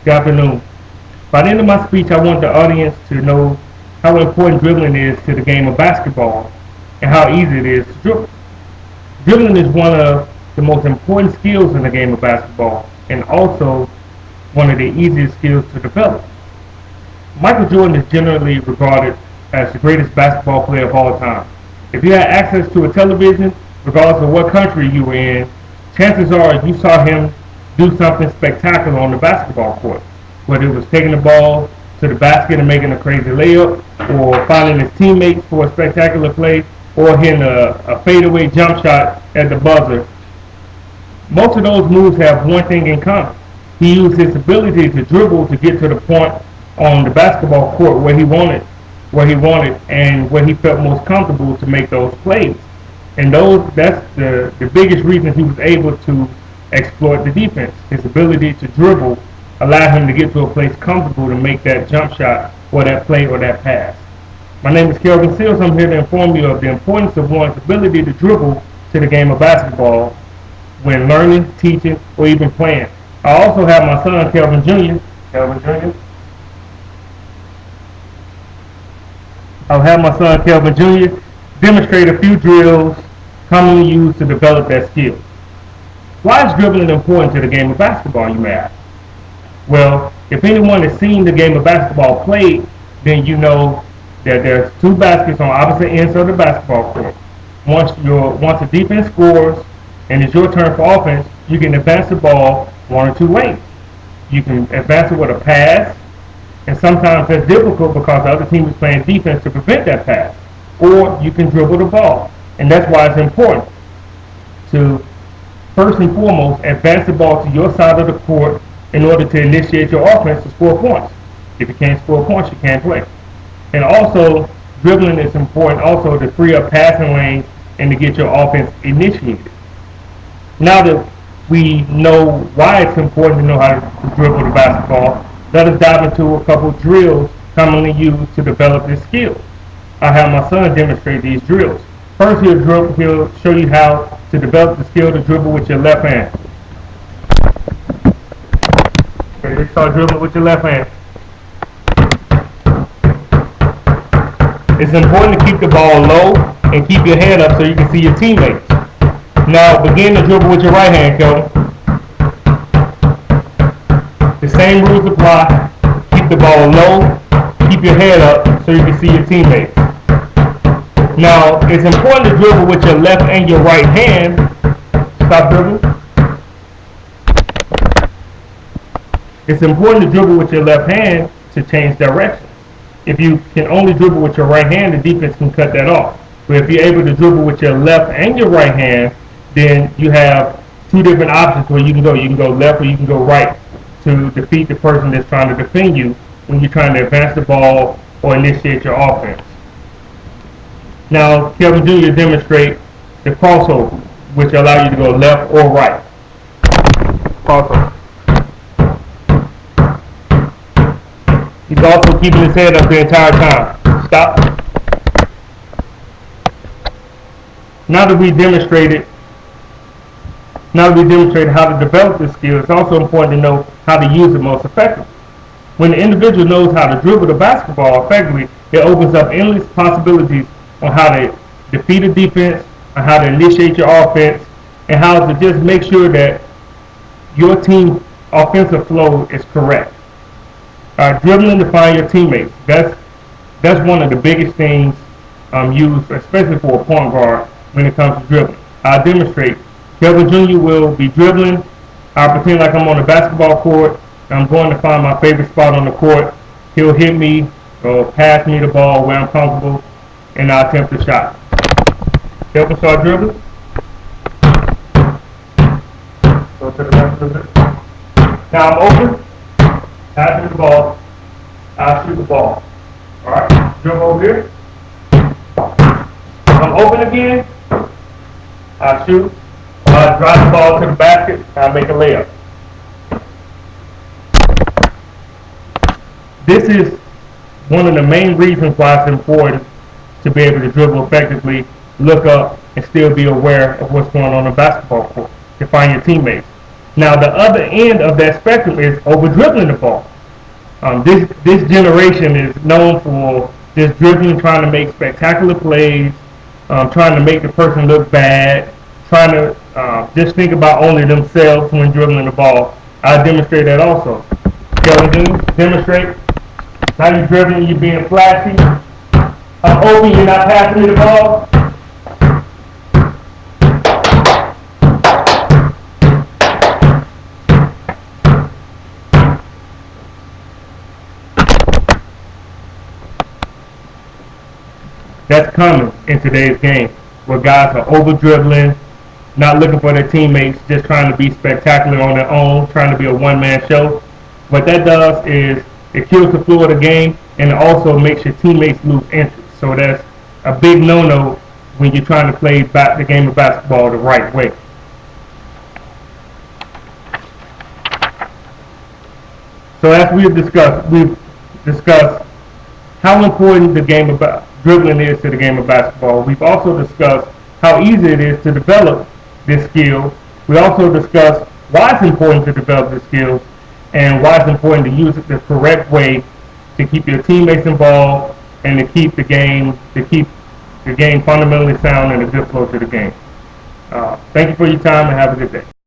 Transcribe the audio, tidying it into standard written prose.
Good afternoon. By the end of my speech, I want the audience to know how important dribbling is to the game of basketball and how easy it is to dribble. Dribbling is one of the most important skills in the game of basketball and also one of the easiest skills to develop. Michael Jordan is generally regarded as the greatest basketball player of all time. If you had access to a television, regardless of what country you were in, chances are you saw him do something spectacular on the basketball court. Whether it was taking the ball to the basket and making a crazy layup, or finding his teammates for a spectacular play, or hitting a fadeaway jump shot at the buzzer. Most of those moves have one thing in common. He used his ability to dribble to get to the point on the basketball court where he wanted and where he felt most comfortable to make those plays. And that's the biggest reason he was able to exploit the defense. His ability to dribble allowed him to get to a place comfortable to make that jump shot or that play or that pass. My name is Kelvin Seals. I'm here to inform you of the importance of one's ability to dribble to the game of basketball when learning, teaching, or even playing. I also have my son, Kelvin Jr. Kelvin Jr. I'll have my son, Kelvin Jr. demonstrate a few drills commonly used to develop that skill. Why is dribbling important to the game of basketball, you may ask? Well, if anyone has seen the game of basketball played, then you know that there's two baskets on opposite ends of the basketball court. Once the defense scores and it's your turn for offense, you can advance the ball one or two ways. You can advance it with a pass, and sometimes that's difficult because the other team is playing defense to prevent that pass. Or you can dribble the ball, and that's why it's important to first and foremost advance the ball to your side of the court in order to initiate your offense to score points. If you can't score points, you can't play. And also, dribbling is important also to free up passing lanes and to get your offense initiated. Now that we know why it's important to know how to dribble the basketball, let us dive into a couple drills commonly used to develop this skill. I have my son demonstrate these drills. First, he'll show you how to develop the skill to dribble with your left hand. Okay, let's start dribbling with your left hand. It's important to keep the ball low and keep your head up so you can see your teammates. Now begin to dribble with your right hand, Kelvin. The same rules apply. Keep the ball low, keep your head up so you can see your teammates. Now it's important to dribble with your left and your right hand. Stop dribbling. It's important to dribble with your left hand to change direction. If you can only dribble with your right hand, the defense can cut that off. But if you're able to dribble with your left and your right hand, then you have two different options where you can go. You can go left or you can go right to defeat the person that's trying to defend you when you're trying to advance the ball or initiate your offense. Now, Kelvin Jr. demonstrate the crossover, which allow you to go left or right. Crossover. He's also keeping his head up the entire time. Stop. Now that we demonstrated how to develop this skill, it's also important to know how to use it most effectively. When the individual knows how to dribble the basketball effectively, it opens up endless possibilities on how to defeat a defense, on how to initiate your offense, and how to just make sure that your team's offensive flow is correct. Dribbling to find your teammates. That's one of the biggest things used, especially for a point guard when it comes to dribbling. I'll demonstrate. Kelvin Jr. will be dribbling. I'll pretend like I'm on the basketball court. I'm going to find my favorite spot on the court. He'll hit me or pass me the ball where I'm comfortable, and I'll attempt the shot. Kelvin, start dribbling. Go to the left a little bit. Now I'm open. Pass me the ball. I'll shoot the ball. Alright, dribble over here. I'm open again. I'll shoot. I'll drive the ball to the basket. I'll make a layup. This is one of the main reasons why it's important to be able to dribble effectively, look up, and still be aware of what's going on the basketball court to find your teammates. Now the other end of that spectrum is over dribbling the ball. This generation is known for just dribbling, trying to make spectacular plays, trying to make the person look bad, trying to just think about only themselves when dribbling the ball. I demonstrate that also. Kellen, demonstrate. Now you're dribbling, you're being flashy. I'm open, you're not passing me the ball. That's common in today's game, where guys are over dribbling, not looking for their teammates, just trying to be spectacular on their own, trying to be a one-man show. What that does is it kills the flow of the game, and it also makes your teammates lose interest. So that's a big no-no when you're trying to play the game of basketball the right way. So as we've discussed how important the game of dribbling is to the game of basketball. We've also discussed how easy it is to develop this skill. We also discussed why it's important to develop this skill and why it's important to use it the correct way to keep your teammates involved and to keep the game fundamentally sound and a good flow to the game. Thank you for your time and have a good day.